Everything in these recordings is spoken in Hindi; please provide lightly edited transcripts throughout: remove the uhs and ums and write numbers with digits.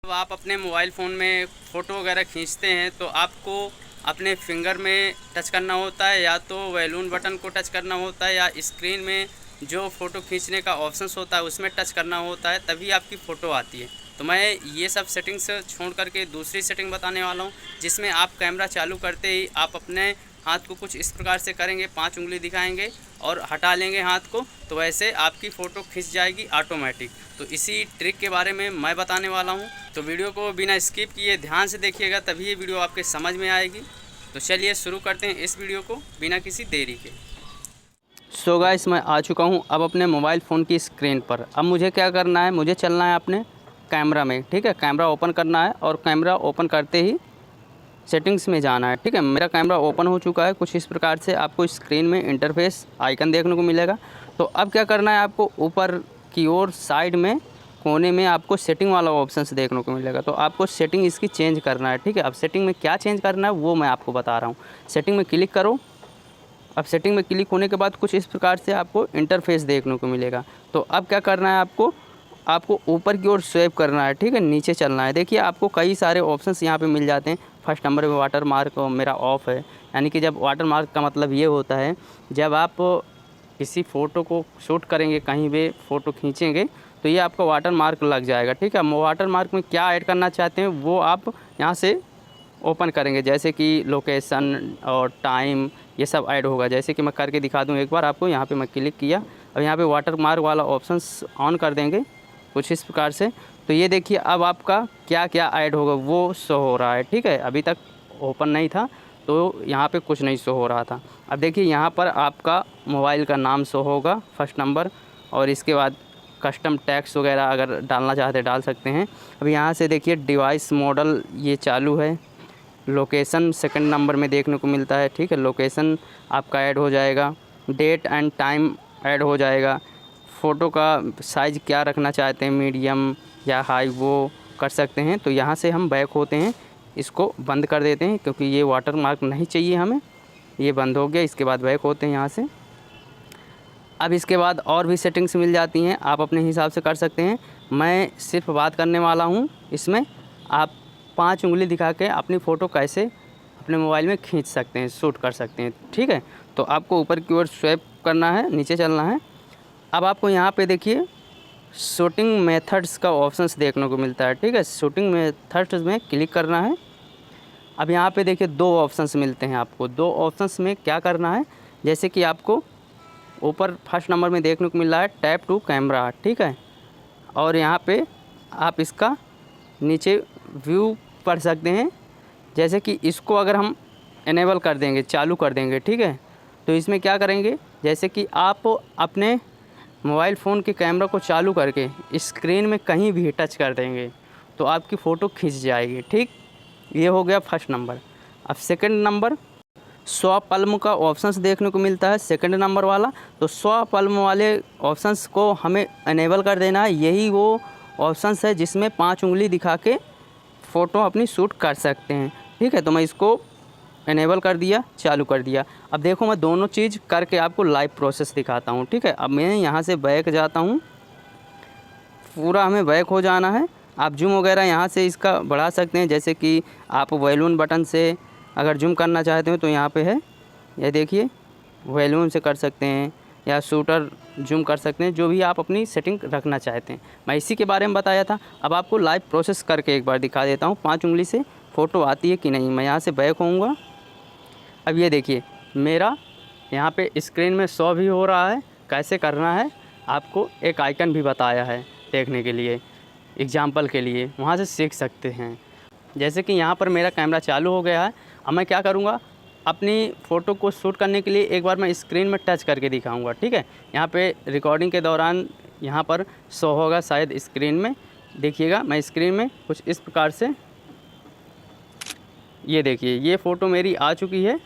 जब आप अपने मोबाइल फ़ोन में फ़ोटो वगैरह खींचते हैं तो आपको अपने फिंगर में टच करना होता है, या तो वैल्यून बटन को टच करना होता है, या स्क्रीन में जो फ़ोटो खींचने का ऑप्शंस होता है उसमें टच करना होता है, तभी आपकी फ़ोटो आती है। तो मैं ये सब सेटिंग्स छोड़ करके दूसरी सेटिंग बताने वाला हूँ, जिसमें आप कैमरा चालू करते ही आप अपने हाथ को कुछ इस प्रकार से करेंगे, 5 उंगली दिखाएंगे और हटा लेंगे हाथ को, तो वैसे आपकी फ़ोटो खिंच जाएगी ऑटोमेटिक। तो इसी ट्रिक के बारे में मैं बताने वाला हूँ, तो वीडियो को बिना स्किप किए ध्यान से देखिएगा, तभी ये वीडियो आपके समझ में आएगी। तो चलिए शुरू करते हैं इस वीडियो को बिना किसी देरी के। सो गाइस, मैं आ चुका हूँ अब अपने मोबाइल फ़ोन की स्क्रीन पर। अब मुझे क्या करना है, मुझे चलना है अपने कैमरा में। ठीक है, कैमरा ओपन करना है और कैमरा ओपन करते ही सेटिंग्स में जाना है। ठीक है, मेरा कैमरा ओपन हो चुका है। कुछ इस प्रकार से आपको स्क्रीन में इंटरफेस आइकन देखने को मिलेगा। तो अब क्या करना है, आपको ऊपर की ओर साइड में कोने में आपको सेटिंग वाला ऑप्शंस देखने को मिलेगा। तो आपको सेटिंग इसकी चेंज करना है। ठीक है, अब सेटिंग में क्या चेंज करना है वो मैं आपको बता रहा हूँ। सेटिंग में क्लिक करो। अब सेटिंग में क्लिक होने के बाद कुछ इस प्रकार से आपको इंटरफेस देखने को मिलेगा। तो अब क्या करना है, आपको आपको ऊपर की ओर स्वेप करना है। ठीक है, नीचे चलना है। देखिए आपको कई सारे ऑप्शंस यहाँ पे मिल जाते हैं। फर्स्ट नंबर पे वाटर मार्क मेरा ऑफ़ है, यानी कि जब वाटर मार्क का मतलब ये होता है, जब आप किसी फ़ोटो को शूट करेंगे, कहीं भी फ़ोटो खींचेंगे, तो ये आपका वाटर मार्क लग जाएगा। ठीक है, वाटर मार्क में क्या ऐड करना चाहते हैं वो आप यहाँ से ओपन करेंगे, जैसे कि लोकेशन और टाइम, ये सब ऐड होगा। जैसे कि मैं करके दिखा दूँ एक बार आपको। यहाँ पे मैं क्लिक किया और यहाँ पे वाटर मार्क वाला ऑप्शंस ऑन कर देंगे कुछ इस प्रकार से। तो ये देखिए अब आपका क्या क्या ऐड होगा वो शो हो रहा है। ठीक है, अभी तक ओपन नहीं था तो यहाँ पे कुछ नहीं शो हो रहा था। अब देखिए यहाँ पर आपका मोबाइल का नाम शो होगा फर्स्ट नंबर, और इसके बाद कस्टम टैक्स वगैरह अगर डालना चाहते डाल सकते हैं। अब यहाँ से देखिए डिवाइस मॉडल ये चालू है। लोकेशन सेकंड नंबर में देखने को मिलता है। ठीक है, लोकेशन आपका ऐड हो जाएगा। डेट एंड टाइम ऐड हो जाएगा। फ़ोटो का साइज़ क्या रखना चाहते हैं, मीडियम या हाई, वो कर सकते हैं। तो यहाँ से हम बैक होते हैं, इसको बंद कर देते हैं क्योंकि ये वाटर मार्क नहीं चाहिए हमें। ये बंद हो गया। इसके बाद बैक होते हैं यहाँ से। अब इसके बाद और भी सेटिंग्स मिल जाती हैं, आप अपने हिसाब से कर सकते हैं। मैं सिर्फ बात करने वाला हूँ इसमें, आप 5 उंगली दिखा के अपनी फ़ोटो कैसे अपने मोबाइल में खींच सकते हैं, शूट कर सकते हैं। ठीक है, तो आपको ऊपर की ओर स्वैप करना है, नीचे चलना है। अब आपको यहाँ पे देखिए शूटिंग मेथड्स का ऑप्शंस देखने को मिलता है। ठीक है, शूटिंग मेथड्स में क्लिक करना है। अब यहाँ पे देखिए 2 ऑप्शंस मिलते हैं आपको। 2 ऑप्शंस में क्या करना है, जैसे कि आपको ऊपर फर्स्ट नंबर में देखने को मिल रहा है टैप टू कैमरा। ठीक है, और यहाँ पे आप इसका नीचे व्यू पढ़ सकते हैं। जैसे कि इसको अगर हम इनेबल कर देंगे, चालू कर देंगे, ठीक है, तो इसमें क्या करेंगे, जैसे कि आप अपने मोबाइल फ़ोन के कैमरा को चालू करके स्क्रीन में कहीं भी टच कर देंगे तो आपकी फ़ोटो खिंच जाएगी। ठीक, ये हो गया फर्स्ट नंबर। अब सेकंड नंबर, 100 पल्म का ऑप्शंस देखने को मिलता है सेकंड नंबर वाला। तो 100 पल्म वाले ऑप्शंस को हमें इनेबल कर देना है। यही वो ऑप्शंस है जिसमें 5 उंगली दिखा के फ़ोटो अपनी शूट कर सकते हैं। ठीक है, तो मैं इसको इनेबल कर दिया, चालू कर दिया। अब देखो मैं दोनों चीज़ करके आपको लाइव प्रोसेस दिखाता हूँ। ठीक है, अब मैं यहाँ से बैक जाता हूँ, पूरा हमें बैक हो जाना है। आप जूम वगैरह यहाँ से इसका बढ़ा सकते हैं, जैसे कि आप वॉल्यूम बटन से अगर जूम करना चाहते हो तो यहाँ पे है, ये देखिए वॉल्यूम से कर सकते हैं या शूटर जूम कर सकते हैं, जो भी आप अपनी सेटिंग रखना चाहते हैं। मैं इसी के बारे में बताया था। अब आपको लाइव प्रोसेस करके एक बार दिखा देता हूँ 5 उंगली से फ़ोटो आती है कि नहीं। मैं यहाँ से बैक होऊंगा। अब ये देखिए मेरा यहाँ पे स्क्रीन में शो भी हो रहा है। कैसे करना है आपको एक आइकन भी बताया है देखने के लिए, एग्जाम्पल के लिए, वहाँ से सीख सकते हैं। जैसे कि यहाँ पर मेरा कैमरा चालू हो गया है। अब मैं क्या करूँगा, अपनी फ़ोटो को शूट करने के लिए एक बार मैं स्क्रीन में टच करके दिखाऊंगा। ठीक है, यहाँ पे रिकॉर्डिंग के दौरान यहाँ पर शो होगा शायद स्क्रीन में, देखिएगा। मैं स्क्रीन में कुछ इस प्रकार से, ये देखिए ये फ़ोटो मेरी आ चुकी है,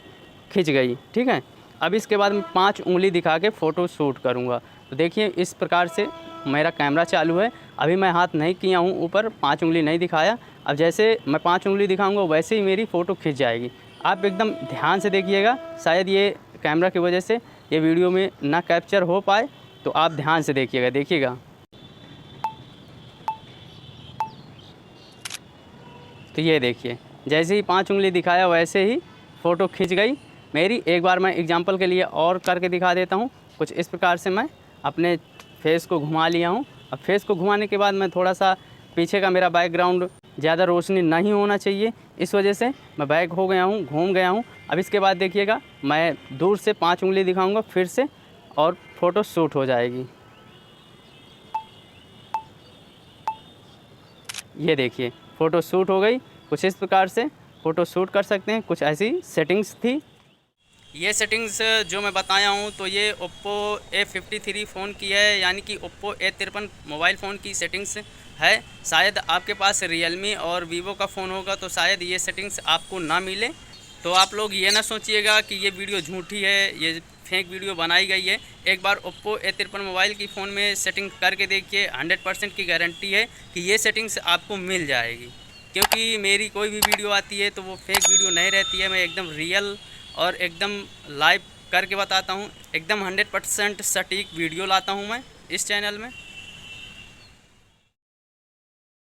खिंच गई। ठीक है, अब इसके बाद मैं 5 उंगली दिखा के फ़ोटो शूट करूँगा। तो देखिए इस प्रकार से मेरा कैमरा चालू है। अभी मैं हाथ नहीं किया हूँ ऊपर, 5 उंगली नहीं दिखाया। अब जैसे मैं 5 उंगली दिखाऊंगा वैसे ही मेरी फ़ोटो खिंच जाएगी। आप एकदम ध्यान से देखिएगा, शायद ये कैमरा की वजह से ये वीडियो में ना कैप्चर हो पाए, तो आप ध्यान से देखिएगा। देखिएगा तो ये देखिए, जैसे ही 5 उंगली दिखाया वैसे ही फ़ोटो खिंच गई मेरी। एक बार मैं एग्जांपल के लिए और करके दिखा देता हूँ। कुछ इस प्रकार से मैं अपने फेस को घुमा लिया हूँ। अब फेस को घुमाने के बाद मैं थोड़ा सा पीछे का मेरा बैकग्राउंड ज़्यादा रोशनी नहीं होना चाहिए, इस वजह से मैं बैक हो गया हूँ, घूम गया हूँ। अब इसके बाद देखिएगा, मैं दूर से 5 उंगली दिखाऊँगा फिर से और फ़ोटो शूट हो जाएगी। ये देखिए, फ़ोटो शूट हो गई। कुछ इस प्रकार से फ़ोटो शूट कर सकते हैं। कुछ ऐसी सेटिंग्स थी। ये सेटिंग्स जो मैं बताया हूँ तो ये ओप्पो A53 फ़ोन की है, यानी कि ओप्पो A53 मोबाइल फ़ोन की सेटिंग्स है। शायद आपके पास रियलमी और वीवो का फ़ोन होगा तो शायद ये सेटिंग्स आपको ना मिले। तो आप लोग ये ना सोचिएगा कि ये वीडियो झूठी है, ये फेक वीडियो बनाई गई है। एक बार ओप्पो A53 मोबाइल की फ़ोन में सेटिंग करके देखिए, 100% की गारंटी है कि ये सेटिंग्स आपको मिल जाएगी। क्योंकि मेरी कोई भी वीडियो आती है तो वो फेक वीडियो नहीं रहती है, मैं एकदम रियल और एकदम लाइव करके बताता हूँ। एकदम 100% सटीक वीडियो लाता हूँ मैं इस चैनल में।